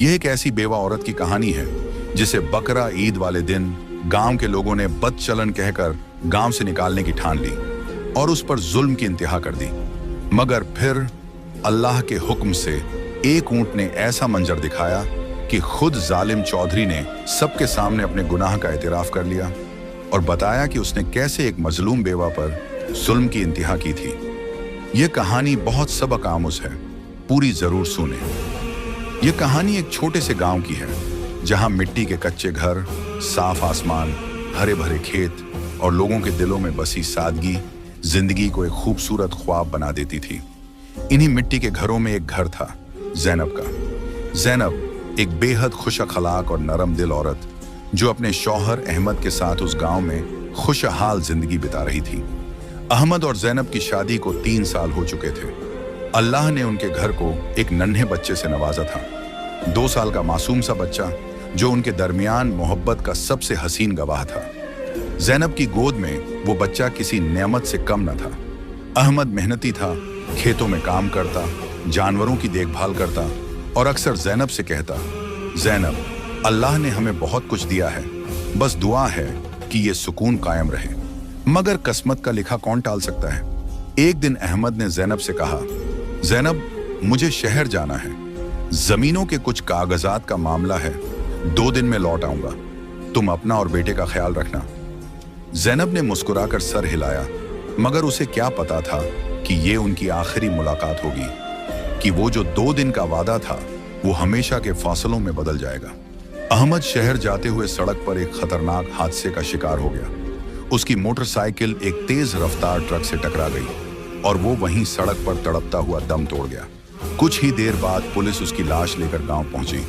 यह एक ऐसी बेवा औरत की कहानी है जिसे बकरा ईद वाले दिन गांव के लोगों ने बदचलन कहकर गांव से निकालने की ठान ली और उस पर जुल्म की इंतहा कर दी। मगर फिर अल्लाह के हुक्म से एक ऊंट ने ऐसा मंजर दिखाया कि खुद जालिम चौधरी ने सबके सामने अपने गुनाह का एतराफ कर लिया और बताया कि उसने कैसे एक मजलूम बेवा पर जुल्म की इंतहा की थी। यह कहानी बहुत सबक आमुज है, पूरी जरूर सुने। यह कहानी एक छोटे से गांव की है जहां मिट्टी के कच्चे घर, साफ आसमान, हरे भरे खेत और लोगों के दिलों में बसी सादगी जिंदगी को एक खूबसूरत ख्वाब बना देती थी। इन्हीं मिट्टी के घरों में एक घर था ज़ैनब का। ज़ैनब एक बेहद खुश अखलाक और नरम दिल औरत जो अपने शौहर अहमद के साथ उस गांव में खुशहाल जिंदगी बिता रही थी। अहमद और ज़ैनब की शादी को 3 साल हो चुके थे। अल्लाह ने उनके घर को एक नन्हे बच्चे से नवाजा था, 2 साल का मासूम सा बच्चा जो उनके दरमियान मोहब्बत का सबसे हसीन गवाह था। ज़ैनब की गोद में वो बच्चा किसी नेमत से कम न था। अहमद मेहनती था, खेतों में काम करता, जानवरों की देखभाल करता और अक्सर ज़ैनब से कहता, ज़ैनब, अल्लाह ने हमें बहुत कुछ दिया है, बस दुआ है कि ये सुकून कायम रहे। मगर किस्मत का लिखा कौन टाल सकता है। एक दिन अहमद ने ज़ैनब से कहा, ज़ैनब, मुझे शहर जाना है, जमीनों के कुछ कागजात का मामला है, 2 दिन में लौट आऊंगा, तुम अपना और बेटे का ख्याल रखना। ज़ैनब ने मुस्कुराकर सर हिलाया, मगर उसे क्या पता था कि ये उनकी आखिरी मुलाकात होगी, कि वो जो 2 दिन का वादा था वो हमेशा के फासलों में बदल जाएगा। अहमद शहर जाते हुए सड़क पर एक खतरनाक हादसे का शिकार हो गया। उसकी मोटरसाइकिल एक तेज रफ्तार ट्रक से टकरा गई और वो वहीं सड़क पर तड़पता हुआ दम तोड़ गया। कुछ ही देर बाद पुलिस उसकी लाश लेकर गांव पहुंची।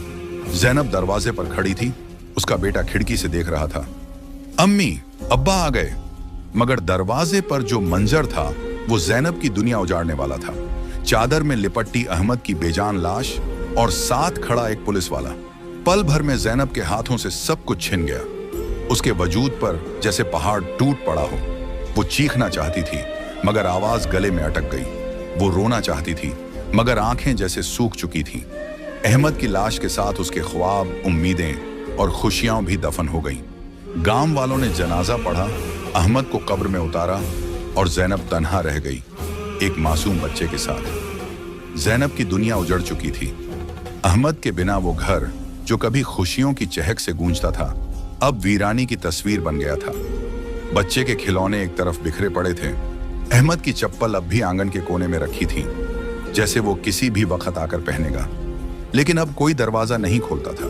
ज़ैनब दरवाजे पर खड़ी थी, उसका बेटा खिड़की से देख रहा था। अम्मी, अब्बा आ गए। मगर दरवाजे पर जो मंजर था वो ज़ैनब की दुनिया उजाड़ने वाला था। चादर में लिपटी अहमद की बेजान लाश और साथ खड़ा एक पुलिस वाला। पल भर में ज़ैनब के हाथों से सब कुछ छिन गया। उसके वजूद पर जैसे पहाड़ टूट पड़ा हो। वो चीखना चाहती थी मगर आवाज गले में अटक गई। वो रोना चाहती थी मगर आंखें जैसे सूख चुकी थीं। अहमद की लाश के साथ उसके ख्वाब, उम्मीदें और खुशियां भी दफन हो गईं। गांव वालों ने जनाजा पढ़ा, अहमद को कब्र में उतारा और ज़ैनब तन्हा रह गई, एक मासूम बच्चे के साथ। ज़ैनब की दुनिया उजड़ चुकी थी। अहमद के बिना वो घर जो कभी खुशियों की चहक से गूंजता था अब वीरानी की तस्वीर बन गया था। बच्चे के खिलौने एक तरफ बिखरे पड़े थे। अहमद की चप्पल अब भी आंगन के कोने में रखी थी, जैसे वो किसी भी वक्त आकर पहनेगा। लेकिन अब कोई दरवाजा नहीं खोलता था।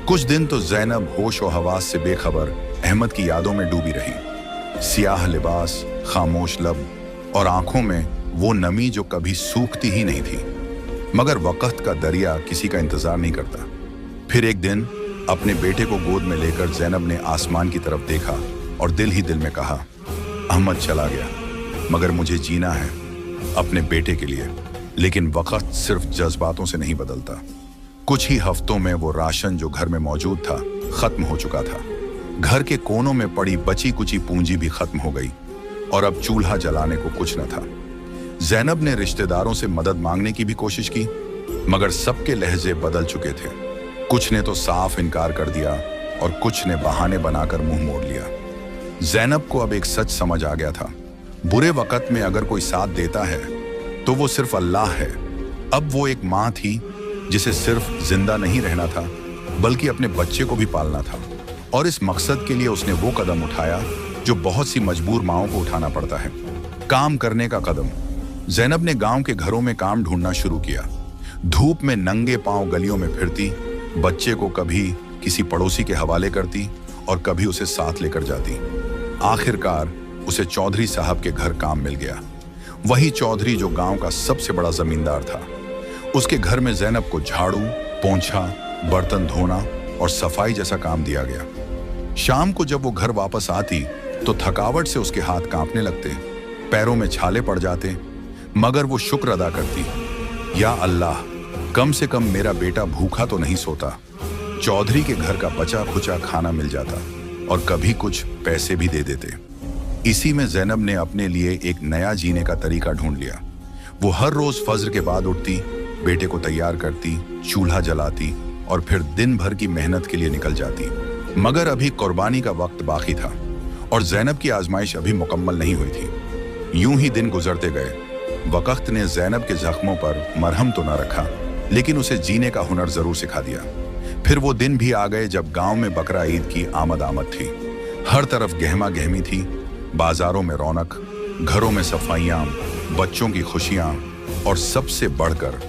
कुछ दिन तो ज़ैनब होश और हवास से बेखबर अहमद की यादों में डूबी रही। सियाह लिबास, खामोश लब और आंखों में वो नमी जो कभी सूखती ही नहीं थी। मगर वक्त का दरिया किसी का इंतजार नहीं करता। फिर एक दिन अपने बेटे को गोद में लेकर ज़ैनब ने आसमान की तरफ देखा और दिल ही दिल में कहा, अहमद चला गया मगर मुझे जीना है अपने बेटे के लिए। लेकिन वक्त सिर्फ जज्बातों से नहीं बदलता। कुछ ही हफ्तों में वो राशन जो घर में मौजूद था खत्म हो चुका था। घर के कोनों में पड़ी बची कुची पूंजी भी खत्म हो गई और अब चूल्हा जलाने को कुछ न था। ज़ैनब ने रिश्तेदारों से मदद मांगने की भी कोशिश की मगर सबके लहजे बदल चुके थे। कुछ ने तो साफ इनकार कर दिया और कुछ ने बहाने बनाकर मुंह मोड़ लिया। ज़ैनब को अब एक सच समझ आ गया था, बुरे वक्त में अगर कोई साथ देता है तो वो सिर्फ अल्लाह है। अब वो एक माँ थी जिसे सिर्फ जिंदा नहीं रहना था बल्कि अपने बच्चे को भी पालना था। और इस मकसद के लिए उसने वो कदम उठाया जो बहुत सी मजबूर माँओं को उठाना पड़ता है, काम करने का कदम। ज़ैनब ने गांव के घरों में काम ढूंढना शुरू किया। धूप में नंगे पांव गलियों में फिरती, बच्चे को कभी किसी पड़ोसी के हवाले करती और कभी उसे साथ लेकर जाती। आखिरकार उसे चौधरी साहब के घर काम मिल गया। वही चौधरी जो गांव का सबसे बड़ा जमींदार था। उसके घर में ज़ैनब को झाड़ू, पोंछा, बर्तन धोना और सफाई जैसा काम दिया गया। शाम को जब वो घर वापस आती तो थकावट से उसके हाथ कांपने लगते, पैरों में छाले पड़ जाते, मगर वो शुक्र अदा करती, या अल्लाह, कम से कम मेरा बेटा भूखा तो नहीं सोता। चौधरी के घर का बचा खुचा खाना मिल जाता और कभी कुछ पैसे भी दे देते। इसी में ज़ैनब ने अपने लिए एक नया जीने का तरीका ढूंढ लिया। वो हर रोज फज्र के बाद उठती, बेटे को तैयार करती, चूल्हा जलाती और फिर दिन भर की मेहनत के लिए निकल जाती। मगर अभी कुर्बानी का वक्त बाकी था और ज़ैनब की आजमाइश अभी मुकम्मल नहीं हुई थी। यूं ही दिन गुजरते गए। वक्त ने ज़ैनब के जख्मों पर मरहम तो न रखा, लेकिन उसे जीने का हुनर जरूर सिखा दिया। फिर वो दिन भी आ गए जब गांव में बकरा ईद की आमद थी। हर तरफ गहमा गहमी थी, बाजारों में रौनक, घरों में सफाइयाँ, बच्चों की खुशियाँ और सबसे बढ़कर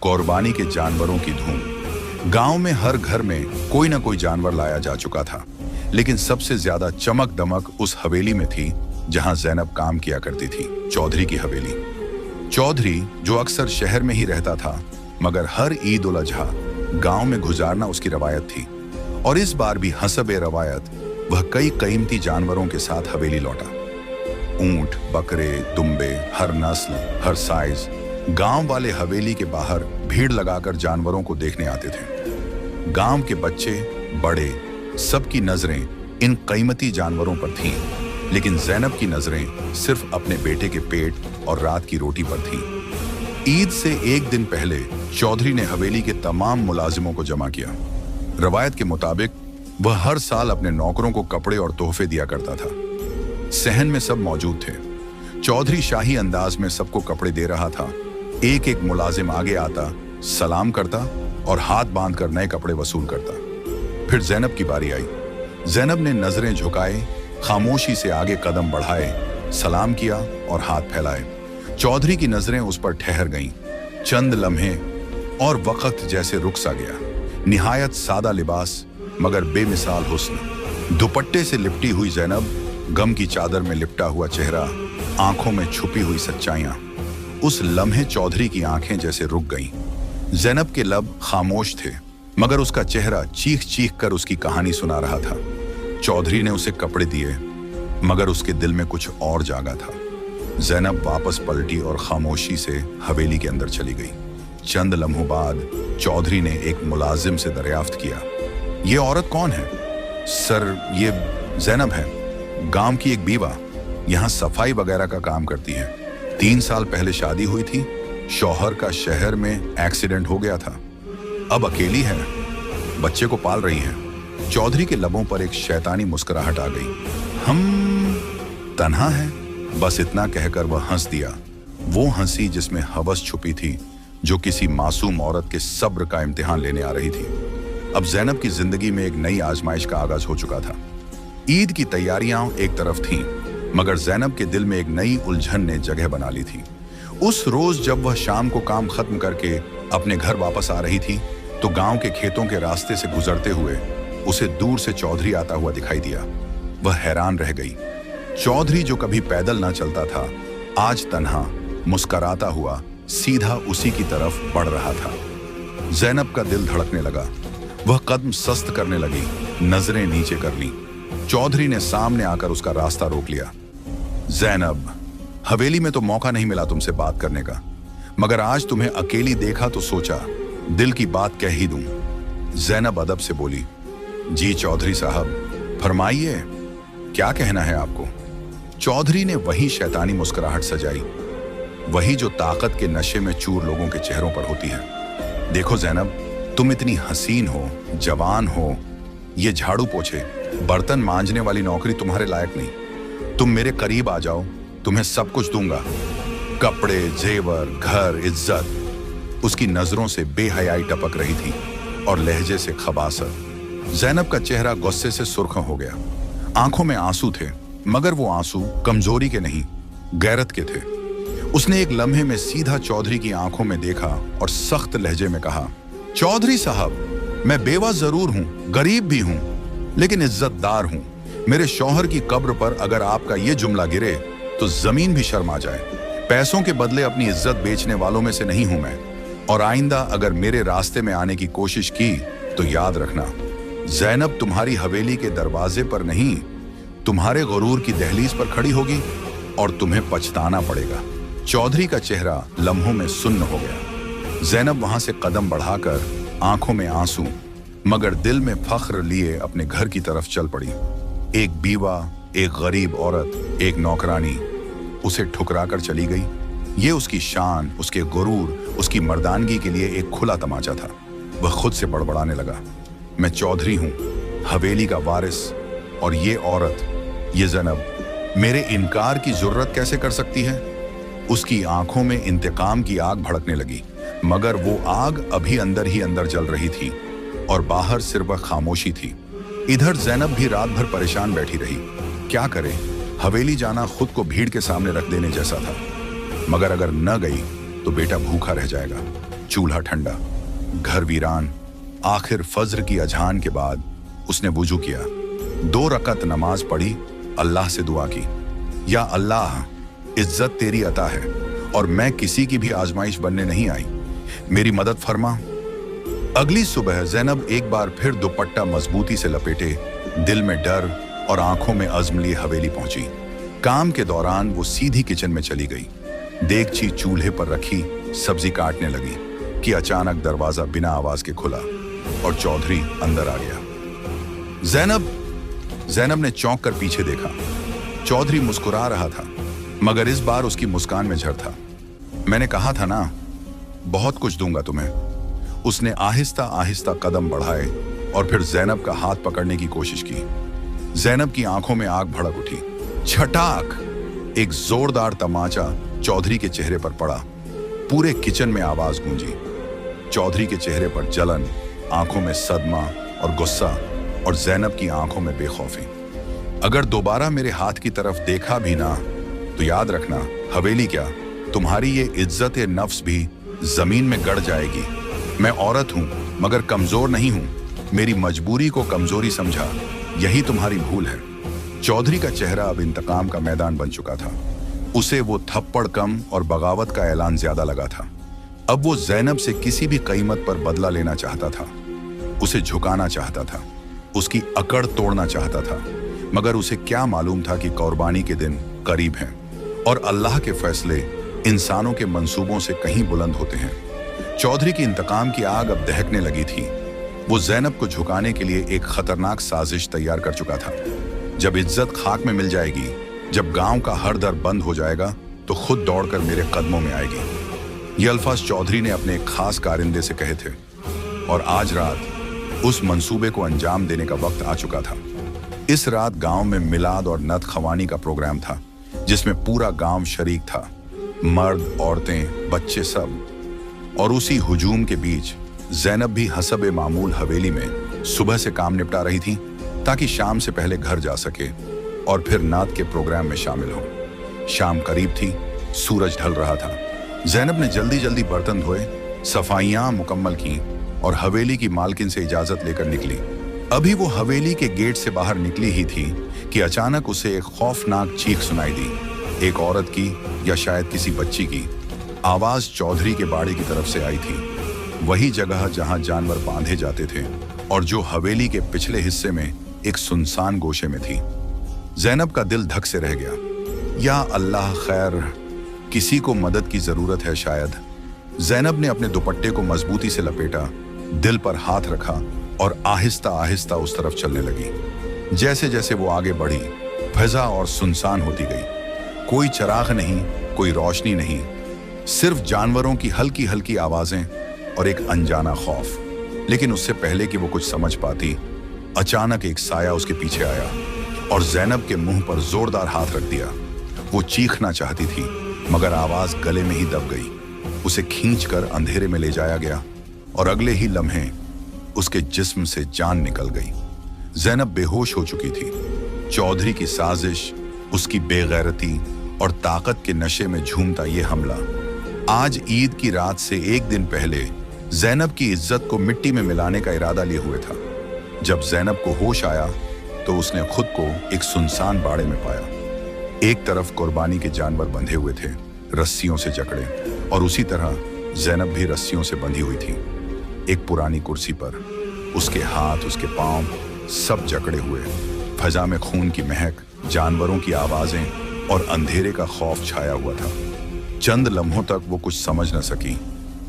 कुर्बानी के जानवरों की धूम। गांव में हर घर में कोई ना कोई जानवर लाया जा चुका था, लेकिन सबसे ज्यादा चमक दमक उस हवेली में थी जहां ज़ैनब काम किया करती थी, चौधरी की हवेली। चौधरी जो अक्सर शहर में ही रहता था, मगर हर ईद उल अजहा गांव में गुजारना उसकी रवायत थी। और इस बार भी हसबे रवायत वह कई कीमती जानवरों के साथ हवेली लौटा। ऊंट, बकरे, दुम्बे, हर नस्ल, हर साइज। गांव वाले हवेली के बाहर भीड़ लगाकर जानवरों को देखने आते थे। गांव के बच्चे, बड़े, सबकी नजरें इन कीमती जानवरों पर थीं, लेकिन ज़ैनब की नजरें सिर्फ अपने बेटे के पेट और रात की रोटी पर थीं। ईद से एक दिन पहले चौधरी ने हवेली के तमाम मुलाजिमों को जमा किया। रवायत के मुताबिक वह हर साल अपने नौकरों को कपड़े और तोहफे दिया करता था। सहन में सब मौजूद थे। चौधरी शाही अंदाज में सबको कपड़े दे रहा था। एक एक मुलाजिम आगे आता, सलाम करता और हाथ बांधकर नए कपड़े वसूल करता। फिर ज़ैनब की बारी आई। ज़ैनब ने नजरें झुकाए, खामोशी से आगे कदम बढ़ाए, सलाम किया और हाथ फैलाए। चौधरी की नजरें उस पर ठहर गईं। चंद लम्हे और वक्त जैसे रुक सा गया। निहायत सादा लिबास मगर बेमिसाल हुस्न। दुपट्टे से लिपटी हुई ज़ैनब, गम की चादर में लिपटा हुआ चेहरा, आंखों में छुपी हुई सच्चाइयां। उस लम्हे चौधरी की आंखें जैसे रुक गईं। ज़ैनब के लब खामोश थे, मगर उसका चेहरा चीख चीख कर उसकी कहानी सुना रहा था। चौधरी ने उसे कपड़े दिए, मगर उसके दिल में कुछ और जागा था। ज़ैनब वापस पलटी और खामोशी से हवेली के अंदर चली गई। चंद लम्हों बाद चौधरी ने एक मुलाजिम से दरियाफ्त किया, ये औरत कौन है? सर, ये ज़ैनब है, गांव की एक बीवा, यहाँ सफाई वगैरह का काम करती है। 3 साल पहले शादी हुई थी, शौहर का शहर में एक्सीडेंट हो गया था, अब अकेली है, बच्चे को पाल रही है। चौधरी के लबों पर एक शैतानी मुस्कुराहट आ गई। हम तन्हा है, बस इतना कहकर वह हंस दिया। वो हंसी जिसमें हवस छुपी थी, जो किसी मासूम औरत के सब्र का इम्तिहान लेने आ रही थी। अब ज़ैनब की जिंदगी में एक नई आजमाइश का आगाज हो चुका था। ईद की तैयारियां एक तरफ थीं, मगर ज़ैनब के दिल में एक नई उलझन ने जगह बना ली थी। उस रोज जब वह शाम को काम खत्म करके अपने घर वापस आ रही थी, तो गांव के खेतों के रास्ते से गुजरते हुए उसे दूर से चौधरी आता हुआ दिखाई दिया। वह हैरान रह गई। चौधरी जो कभी पैदल ना चलता था, आज तन्हा मुस्कराता हुआ सीधा उसी की तरफ बढ़ रहा था। ज़ैनब का दिल धड़कने लगा। वह कदम सस्त करने लगी, नजरें नीचे कर ली। चौधरी ने सामने आकर उसका रास्ता रोक लिया। ज़ैनब, हवेली में तो मौका नहीं मिला तुमसे बात करने का, मगर आज तुम्हें अकेली देखा तो सोचा दिल की बात कह ही दूं। ज़ैनब अदब से बोली, जी चौधरी साहब, फरमाइए, क्या कहना है आपको? चौधरी ने वही शैतानी मुस्कुराहट सजाई, वही जो ताकत के नशे में चूर लोगों के चेहरों पर होती है। देखो ज़ैनब, तुम इतनी हसीन हो, जवान हो, ये झाड़ू पोछे, बर्तन मांजने वाली नौकरी तुम्हारे लायक नहीं। तुम मेरे करीब आ जाओ, तुम्हें सब कुछ दूंगा, कपड़े, जेवर, घर, इज्जत। उसकी नजरों से बेहयाई टपक रही थी और लहजे से खबासत। ज़ैनब का चेहरा गुस्से से सुर्ख हो गया। आंखों में आंसू थे, मगर वो आंसू कमजोरी के नहीं, गैरत के थे। उसने एक लम्हे में सीधा चौधरी की आंखों में देखा और सख्त लहजे में कहा, चौधरी साहब, मैं बेवा जरूर हूं, गरीब भी हूं, लेकिन इज्जतदार हूं। मेरे शौहर की कब्र पर अगर आपका ये जुमला गिरे तो जमीन भी शर्मा जाए। पैसों के बदले अपनी इज्जत बेचने वालों में से नहीं हूं मैं, और आइंदा अगर मेरे रास्ते में आने की कोशिश की तो याद रखना, ज़ैनब तुम्हारी हवेली के दरवाजे पर नहीं, तुम्हारे गुरूर की दहलीज पर खड़ी होगी और तुम्हें पछताना पड़ेगा। चौधरी का चेहरा लम्हों में सुन्न हो गया। ज़ैनब वहां से कदम बढ़ाकर, आंखों में आंसू मगर दिल में फख्र लिए अपने घर की तरफ चल पड़ी। एक बीवा, एक गरीब औरत, एक नौकरानी उसे ठुकरा कर चली गई। ये उसकी शान, उसके गुरूर, उसकी मर्दानगी के लिए एक खुला तमाचा था। वह खुद से बड़बड़ाने लगा, मैं चौधरी हूं, हवेली का वारिस, और ये औरत, ये ज़ैनब, मेरे इनकार की जुर्रत कैसे कर सकती है? उसकी आंखों में इंतकाम की आग भड़कने लगी, मगर वो आग अभी अंदर ही अंदर जल रही थी और बाहर सिर्फ खामोशी थी। इधर ज़ैनब भी रात भर परेशान बैठी रही। क्या करे, हवेली जाना खुद को भीड़ के सामने रख देने जैसा था, मगर अगर न गई तो बेटा भूखा रह जाएगा। चूल्हा ठंडा, घर वीरान। आखिर फज्र की अजान के बाद उसने वुजू किया, 2 रकत नमाज पढ़ी, अल्लाह से दुआ की, या अल्लाह, इज्जत तेरी अता है और मैं किसी की भी आजमाइश बनने नहीं आई, मेरी मदद फरमा। अगली सुबह ज़ैनब एक बार फिर दुपट्टा मजबूती से लपेटे, दिल में डर और आंखों में अज़्म लिए हवेली पहुंची। काम के दौरान वो सीधी किचन में चली गई। देगची चूल्हे पर रखी, सब्जी काटने लगी कि अचानक दरवाजा बिना आवाज के खुला और चौधरी अंदर आ गया। ज़ैनब ने चौंक कर पीछे देखा। चौधरी मुस्कुरा रहा था, मगर इस बार उसकी मुस्कान में झर था। मैंने कहा था ना, बहुत कुछ दूंगा तुम्हें। उसने आहिस्ता आहिस्ता कदम बढ़ाए और फिर ज़ैनब का हाथ पकड़ने की कोशिश की। ज़ैनब की आंखों में आग भड़क उठी। छटाक! एक जोरदार तमाचा चौधरी के चेहरे पर पड़ा। पूरे किचन में आवाज गूंजी। चौधरी के चेहरे पर जलन, आंखों में सदमा और गुस्सा, और ज़ैनब की आंखों में बेखौफी। अगर दोबारा मेरे हाथ की तरफ देखा भी ना तो याद रखना, हवेली क्या, तुम्हारी ये इज्जत नफ्स भी जमीन में गड़ जाएगी। मैं औरत हूं मगर कमजोर नहीं हूं। मेरी मजबूरी को कमजोरी समझा, यही तुम्हारी भूल है। चौधरी का चेहरा अब इंतकाम का मैदान बन चुका था। उसे वो थप्पड़ कम और बगावत का ऐलान ज्यादा लगा था। अब वो ज़ैनब से किसी भी कीमत पर बदला लेना चाहता था। उसे झुकाना चाहता था, उसकी अकड़ तोड़ना चाहता था, मगर उसे क्या मालूम था कि कुर्बानी के दिन करीब हैं और अल्लाह के फैसले इंसानों के मंसूबों से कहीं बुलंद होते हैं। चौधरी की इंतकाम की आग अब दहकने लगी थी। वो ज़ैनब को झुकाने के लिए एक खतरनाक साजिश तैयार कर चुका था। जब इज्जत खाक में मिल जाएगी, जब गांव का हर दर बंद हो जाएगा, तो खुद दौड़कर मेरे कदमों में आएगी। ये अल्फाज चौधरी ने अपने एक खास कारिंदे से कहे थे और आज रात उस मंसूबे को अंजाम देने का वक्त आ चुका था। इस रात गांव में मिलाद और नत खवानी का प्रोग्राम था, जिसमें पूरा गांव शरीक था, मर्द, औरतें, बच्चे सब। और उसी हुजूम के बीच ज़ैनब भी हसब मामूल हवेली में सुबह से काम निपटा रही थी, ताकि शाम से पहले घर जा सके और फिर नात के प्रोग्राम में शामिल हो। शाम करीब थी, सूरज ढल रहा था। ज़ैनब ने जल्दी जल्दी बर्तन धोए, सफाइयां मुकम्मल की और हवेली की मालकिन से इजाजत लेकर निकली। अभी वो हवेली के गेट से बाहर निकली ही थी कि अचानक उसे एक खौफनाक चीख सुनाई दी। एक औरत की या शायद किसी बच्ची की आवाज चौधरी के बाड़े की तरफ से आई थी, वही जगह जहां जानवर बांधे जाते थे और जो हवेली के पिछले हिस्से में एक सुनसान गोशे में थी। ज़ैनब का दिल धक से रह गया। या अल्लाह, खैर, किसी को मदद की जरूरत है शायद। ज़ैनब ने अपने दुपट्टे को मजबूती से लपेटा, दिल पर हाथ रखा और आहिस्ता आहिस्ता उस तरफ चलने लगी। जैसे जैसे वो आगे बढ़ी, फिजा और सुनसान होती गई। कोई चिराग नहीं, कोई रोशनी नहीं, सिर्फ जानवरों की हल्की हल्की आवाजें और एक अनजाना खौफ। लेकिन उससे पहले कि वो कुछ समझ पाती, अचानक एक साया उसके पीछे आया और ज़ैनब के मुंह पर जोरदार हाथ रख दिया। वो चीखना चाहती थी, मगर आवाज गले में ही दब गई। उसे खींचकर अंधेरे में ले जाया गया और अगले ही लम्हे उसके जिस्म से जान निकल गई। ज़ैनब बेहोश हो चुकी थी। चौधरी की साजिश, उसकी बेगैरती और ताकत के नशे में झूमता ये हमला आज ईद की रात से एक दिन पहले ज़ैनब की इज्जत को मिट्टी में मिलाने का इरादा लिए हुए था। जब ज़ैनब को होश आया तो उसने खुद को एक सुनसान बाड़े में पाया। एक तरफ कुर्बानी के जानवर बंधे हुए थे, रस्सियों से जकड़े, और उसी तरह ज़ैनब भी रस्सियों से बंधी हुई थी। एक पुरानी कुर्सी पर उसके हाथ, उसके पांव सब जकड़े हुए। फजा में खून की महक, जानवरों की आवाजें और अंधेरे का खौफ छाया हुआ था। चंद लम्हों तक वो कुछ समझ न सकी,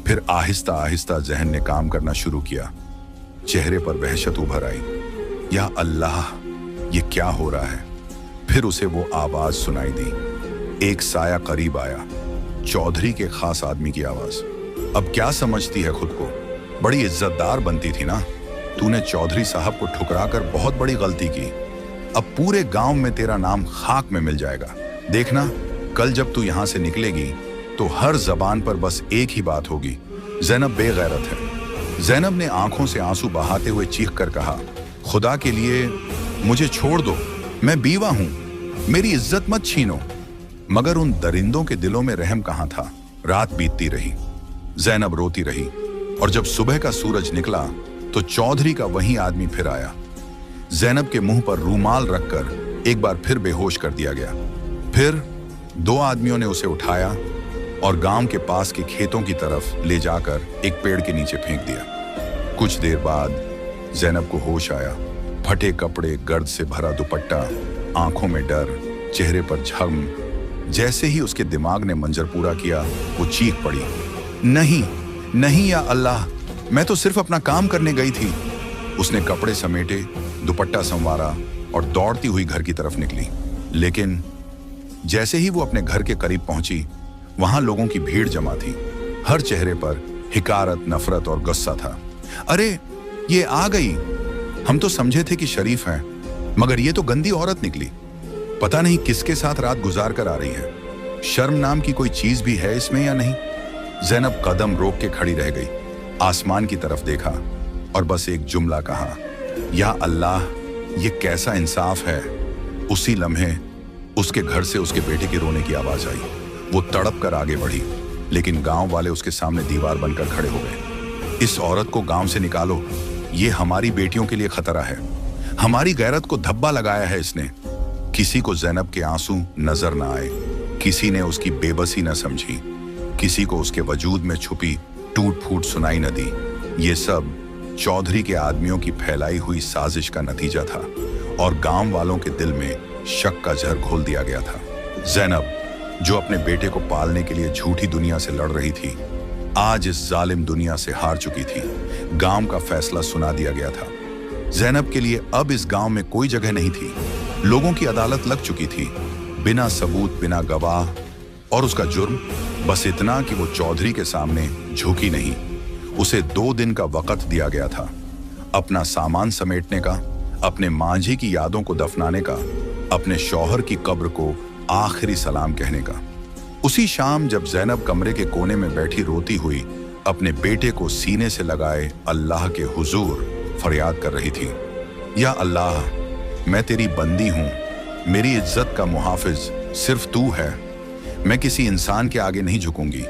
फिर आहिस्ता आहिस्ता जहन ने काम करना शुरू किया। चेहरे पर वहशत उभर आई। या अल्लाह, ये क्या हो रहा है? फिर उसे वो आवाज सुनाई दी। एक साया करीब आया, चौधरी के खास आदमी की आवाज। अब क्या समझती है खुद को? बड़ी इज्जतदार बनती थी ना। तूने चौधरी साहब को ठुकराकर बहुत बड़ी गलती की। अब पूरे गांव में तेरा नाम खाक में मिल जाएगा। देखना, कल जब तू यहां से निकलेगी तो हर जबान पर बस एक ही बात होगी, ज़ैनब बेगैरत है। ज़ैनब ने आंखों से आंसू बहाते हुए चीख कर कहा, खुदा के लिए मुझे छोड़ दो, मैं बीवा हूं, मेरी इज्जत मत छीनो। मगर उन दरिंदों के दिलों में रहम कहां था। रात बीतती रही, ज़ैनब रोती रही, और जब सुबह का सूरज निकला तो चौधरी का वही आदमी फिर आया। ज़ैनब के मुंह पर रूमाल रखकर एक बार फिर बेहोश कर दिया गया। फिर 2 आदमियों ने उसे उठाया और गांव के पास के खेतों की तरफ ले जाकर एक पेड़ के नीचे फेंक दिया। कुछ देर बाद ज़ैनब को होश आया। फटे कपड़े, गर्द से भरा दुपट्टा, आंखों में डर, चेहरे पर झम। जैसे ही उसके दिमाग ने मंजर पूरा किया, वो चीख पड़ी, नहीं नहीं या अल्लाह, मैं तो सिर्फ अपना काम करने गई थी। उसने कपड़े समेटे, दुपट्टा संवारा और दौड़ती हुई घर की तरफ निकली। लेकिन जैसे ही वो अपने घर के करीब पहुंची, वहां लोगों की भीड़ जमा थी। हर चेहरे पर हिकारत, नफरत और गुस्सा था। अरे ये आ गई, हम तो समझे थे कि शरीफ हैं, मगर ये तो गंदी औरत निकली। पता नहीं किसके साथ रात गुजार कर आ रही है। शर्म नाम की कोई चीज भी है इसमें या नहीं। ज़ैनब कदम रोक के खड़ी रह गई, आसमान की तरफ देखा और बस एक जुमला कहा, या अल्लाह, ये कैसा इंसाफ है। उसी लम्हे उसके घर से उसके बेटे के रोने की आवाज आई। वो तड़प कर आगे बढ़ी, लेकिन गांव वाले उसके सामने दीवार बनकर खड़े हो गए। इस औरत को गांव से निकालो, ये हमारी बेटियों के लिए खतरा है। हमारी गैरत को धब्बा लगाया है इसने। किसी को ज़ैनब के आंसू नजर न आए, किसी ने उसकी बेबसी न समझी, किसी को उसके वजूद में छुपी टूट फूट सुनाई न दी। ये सब चौधरी के आदमियों की फैलाई हुई साजिश का नतीजा था और गांव वालों के दिल में शक का जहर घोल दिया गया था। ज़ैनब, जो अपने बेटे को पालने के लिए झूठी दुनिया से लड़ रही थी, आज इस जालिम दुनिया से हार चुकी थी। गांव का फैसला सुना दिया गया था। ज़ैनब के लिए अब इस गांव में कोई जगह नहीं थी। लोगों की अदालत लग चुकी थी, बिना सबूत, बिना गवाह, और उसका जुर्म बस इतना कि वो चौधरी के सामने झुकी नहीं। उसे 2 दिन का वक्त दिया गया था, अपना सामान समेटने का, अपने मांझी की यादों को दफनाने का, अपने शौहर की कब्र को आखिरी सलाम कहने का। उसी शाम जब ज़ैनब कमरे के कोने में बैठी रोती हुई अपने बेटे को सीने से लगाए अल्लाह के हुजूर फरियाद कर रही थी, या अल्लाह, मैं तेरी बंदी हूं, मेरी इज्जत का मुहाफिज सिर्फ तू है। मैं किसी इंसान के आगे नहीं झुकूंगी,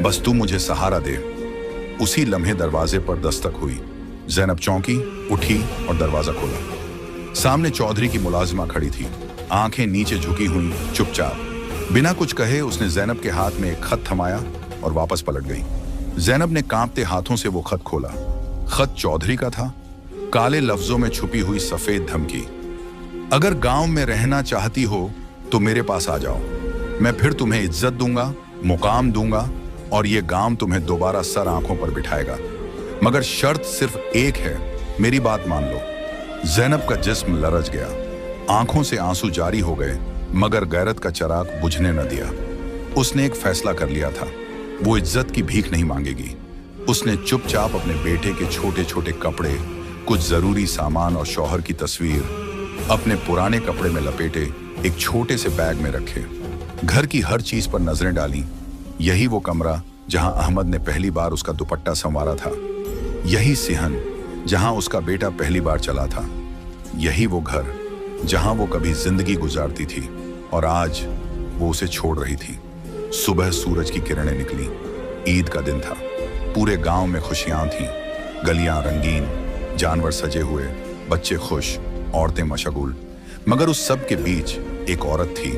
बस तू मुझे सहारा दे। उसी लम्हे दरवाजे पर दस्तक हुई। ज़ैनब चौंकी, उठी और दरवाजा खोला। सामने चौधरी की मुलाजिमा खड़ी थी, आंखें नीचे झुकी हुई, चुपचाप। बिना कुछ कहे उसने ज़ैनब के हाथ में एक खत थमाया और वापस पलट गई। ज़ैनब ने कांपते हाथों से वो खत खोला। खत चौधरी का था, काले लफ्जों में छुपी हुई सफेद धमकी। अगर गांव में रहना चाहती हो तो मेरे पास आ जाओ, मैं फिर तुम्हें इज्जत दूंगा, मुकाम दूंगा और ये गांव तुम्हें दोबारा सर आंखों पर बिठाएगा। मगर शर्त सिर्फ एक है, मेरी बात मान लो। ज़ैनब का जिस्म लरज गया, आंखों से आंसू जारी हो गए, मगर गैरत का चिराग बुझने न दिया। उसने एक फैसला कर लिया था, वो इज्जत की भीख नहीं मांगेगी। उसने चुपचाप अपने बेटे के छोटे छोटे कपड़े, कुछ जरूरी सामान और शौहर की तस्वीर अपने पुराने कपड़े में लपेटे एक छोटे से बैग में रखे। घर की हर चीज पर नजरें डाली। यही वो कमरा जहां अहमद ने पहली बार उसका दुपट्टा संवारा था, यही सिहन जहां उसका बेटा पहली बार चला था, यही वो घर जहां वो कभी जिंदगी गुजारती थी और आज वो उसे छोड़ रही थी। सुबह सूरज की किरणें निकली। ईद का दिन था। पूरे गांव में खुशियां थीं, गलियां रंगीन, जानवर सजे हुए, बच्चे खुश, औरतें मशगूल। मगर उस सब के बीच एक औरत थी,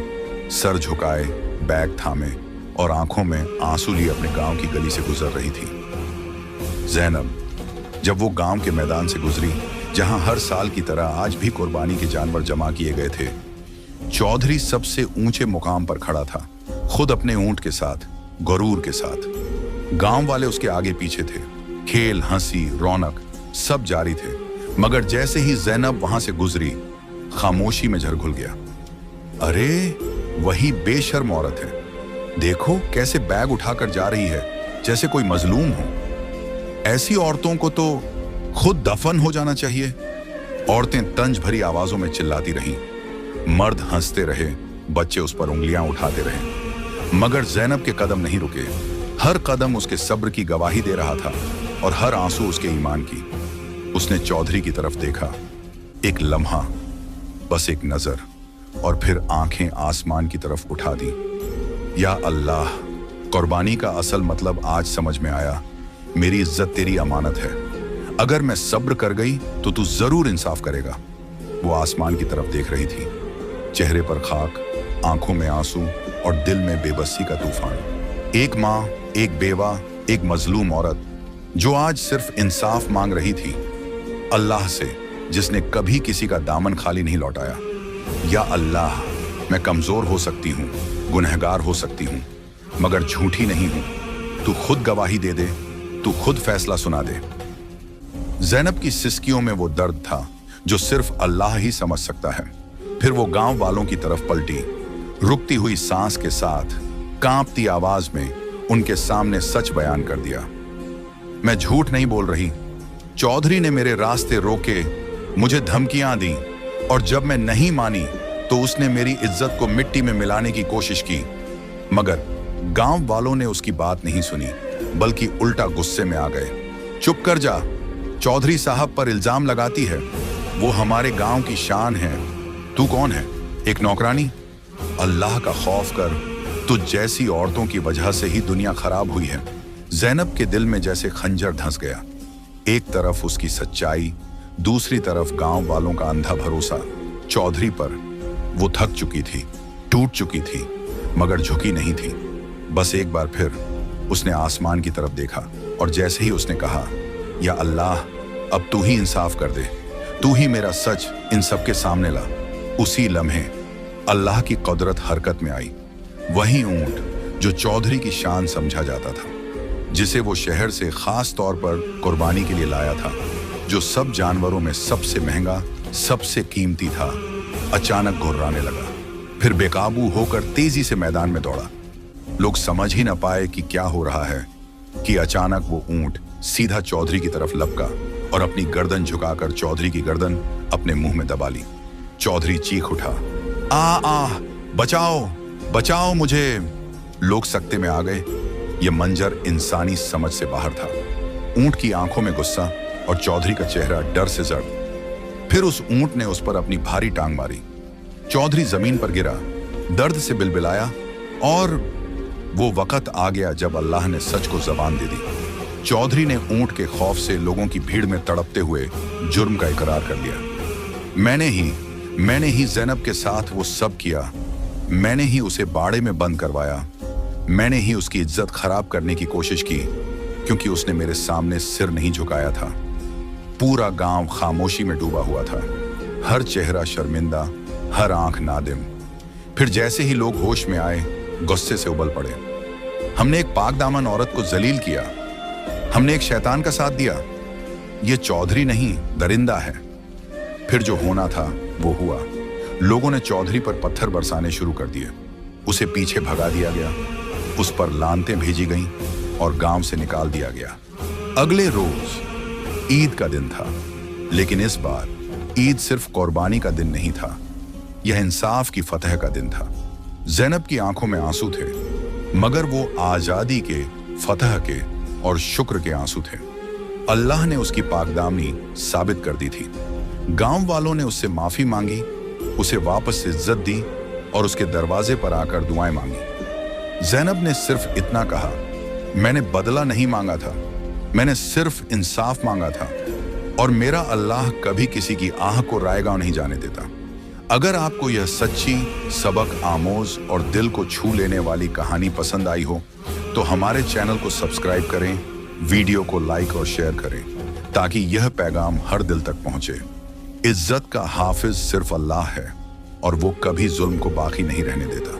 सर झुकाए, बैग थामे और आंखों में आंसू लिए अपने गांव की गली से गुजर रही थी। ज़ैनब, जब वो गांव के मैदान से गुजरी जहां हर साल की तरह आज भी कुर्बानी के जानवर जमा किए गए थे, चौधरी सबसे ऊंचे मुकाम पर खड़ा था, खुद अपने ऊंट के साथ, गरूर के साथ। गांव वाले उसके आगे पीछे थे। खेल, हंसी, रौनक सब जारी थे। मगर जैसे ही ज़ैनब वहां से गुजरी, खामोशी में झर घुल गया। अरे वही बेशर्म औरत है, देखो कैसे बैग उठाकर जा रही है, जैसे कोई मजलूम हो। ऐसी औरतों को तो खुद दफन हो जाना चाहिए। औरतें तंज भरी आवाजों में चिल्लाती रहीं, मर्द हंसते रहे, बच्चे उस पर उंगलियां उठाते रहे, मगर ज़ैनब के कदम नहीं रुके। हर कदम उसके सब्र की गवाही दे रहा था और हर आंसू उसके ईमान की। उसने चौधरी की तरफ देखा, एक लम्हा, बस एक नजर, और फिर आंखें आसमान की तरफ उठा दी। या अल्लाह, कुर्बानी का असल मतलब आज समझ में आया। मेरी इज्जत तेरी अमानत है। अगर मैं सब्र कर गई तो तू जरूर इंसाफ करेगा। वो आसमान की तरफ देख रही थी, चेहरे पर खाक, आंखों में आंसू और दिल में बेबसी का तूफान। एक माँ, एक बेवा, एक मजलूम औरत जो आज सिर्फ इंसाफ मांग रही थी अल्लाह से, जिसने कभी किसी का दामन खाली नहीं लौटाया। या अल्लाह, मैं कमजोर हो सकती हूँ, गुनहगार हो सकती हूँ, मगर झूठी नहीं हूँ। तू खुद गवाही दे दे, तू खुद फैसला सुना दे। ज़ैनब की सिसकियों में वो दर्द था जो सिर्फ अल्लाह ही समझ सकता है। फिर वो गांव वालों की तरफ पलटी, रुकती हुई सांस के साथ, कांपती आवाज में उनके सामने सच बयान कर दिया। मैं झूठ नहीं बोल रही। चौधरी ने मेरे रास्ते रोके, मुझे धमकियां दी, और जब मैं नहीं मानी तो उसने मेरी इज्जत को मिट्टी में मिलाने की कोशिश की। मगर गांव वालों ने उसकी बात नहीं सुनी, बल्कि उल्टा गुस्से में आ गए। चुप कर जा, चौधरी साहब पर इल्जाम लगाती है, वो हमारे गांव की शान है। तू कौन है, एक नौकरानी? अल्लाह का खौफ कर, तुझ जैसी औरतों की वजह से ही दुनिया खराब हुई है। ज़ैनब के दिल में जैसे खंजर धंस गया। एक तरफ उसकी सच्चाई, दूसरी तरफ गांव वालों का अंधा भरोसा चौधरी पर। वो थक चुकी थी, टूट चुकी थी, मगर झुकी नहीं थी। बस एक बार फिर उसने आसमान की तरफ देखा और जैसे ही उसने कहा, या अल्लाह, अब तू ही इंसाफ कर दे, तू ही मेरा सच इन सबके सामने ला। उसी लम्हे अल्लाह की कुदरत हरकत में आई। वही ऊंट जो चौधरी की शान समझा जाता था, जिसे वो शहर से खास तौर पर कुर्बानी के लिए लाया था, जो सब जानवरों में सबसे महंगा, सबसे कीमती था, अचानक घुर्राने लगा। फिर बेकाबू होकर तेजी से मैदान में दौड़ा। लोग समझ ही न पाए कि क्या हो रहा है कि अचानक वो ऊंट सीधा चौधरी की तरफ लपका और अपनी गर्दन झुकाकर चौधरी की गर्दन अपने मुंह में दबा ली। चौधरी चीख उठा, आ बचाओ, बचाओ मुझे। लोग सकते में आ गए। ये मंजर इंसानी समझ से बाहर था। ऊंट की आंखों में गुस्सा और चौधरी का चेहरा डर से जर्द। फिर उस ऊंट ने उस पर अपनी भारी टांग मारी। चौधरी जमीन पर गिरा, दर्द से बिलबिलाया, और वो वक्त आ गया जब अल्लाह ने सच को जबान दे दी। चौधरी ने ऊंट के खौफ से लोगों की भीड़ में तड़पते हुए जुर्म का इकरार कर लिया। मैंने ही ज़ैनब के साथ वो सब किया। मैंने ही उसे बाड़े में बंद करवाया। मैंने ही उसकी इज्जत खराब करने की कोशिश की, क्योंकि उसने मेरे सामने सिर नहीं झुकाया था। पूरा गांव खामोशी में डूबा हुआ था, हर चेहरा शर्मिंदा, हर आंख नादिम। फिर जैसे ही लोग होश में आए, गुस्से से उबल पड़े। हमने एक पाक दामन औरत को जलील किया, हमने एक शैतान का साथ दिया। ये चौधरी नहीं, दरिंदा है। फिर जो होना था वो हुआ। लोगों ने चौधरी पर पत्थर बरसाने शुरू कर दिए। उसे पीछे भगा दिया गया, उस पर लानतें भेजी गईं और गांव से निकाल दिया गया। अगले रोज ईद का दिन था, लेकिन इस बार ईद सिर्फ कुर्बानी का दिन नहीं था, यह इंसाफ की फतह का दिन था। ज़ैनब की आंखों में आंसू थे, मगर वो आजादी के, फतह के और शुक्र के आंसू थे। अल्लाह ने उसकी पाकदामनी साबित कर दी थी। गांव वालों ने उससे माफी मांगी, उसे वापस इज्जत दी और उसके दरवाजे पर आकर दुआएं मांगी। ज़ैनब ने सिर्फ इतना कहा, मैंने बदला नहीं मांगा था, मैंने सिर्फ इंसाफ मांगा था, और मेरा अल्लाह कभी किसी की आह को रायगांव नहीं जाने देता। अगर आपको यह सच्ची, सबक आमोज और दिल को छू लेने वाली कहानी पसंद आई हो तो हमारे चैनल को सब्सक्राइब करें, वीडियो को लाइक और शेयर करें, ताकि यह पैगाम हर दिल तक पहुंचे। इज्जत का हाफिज सिर्फ अल्लाह है, और वो कभी जुल्म को बाकी नहीं रहने देता।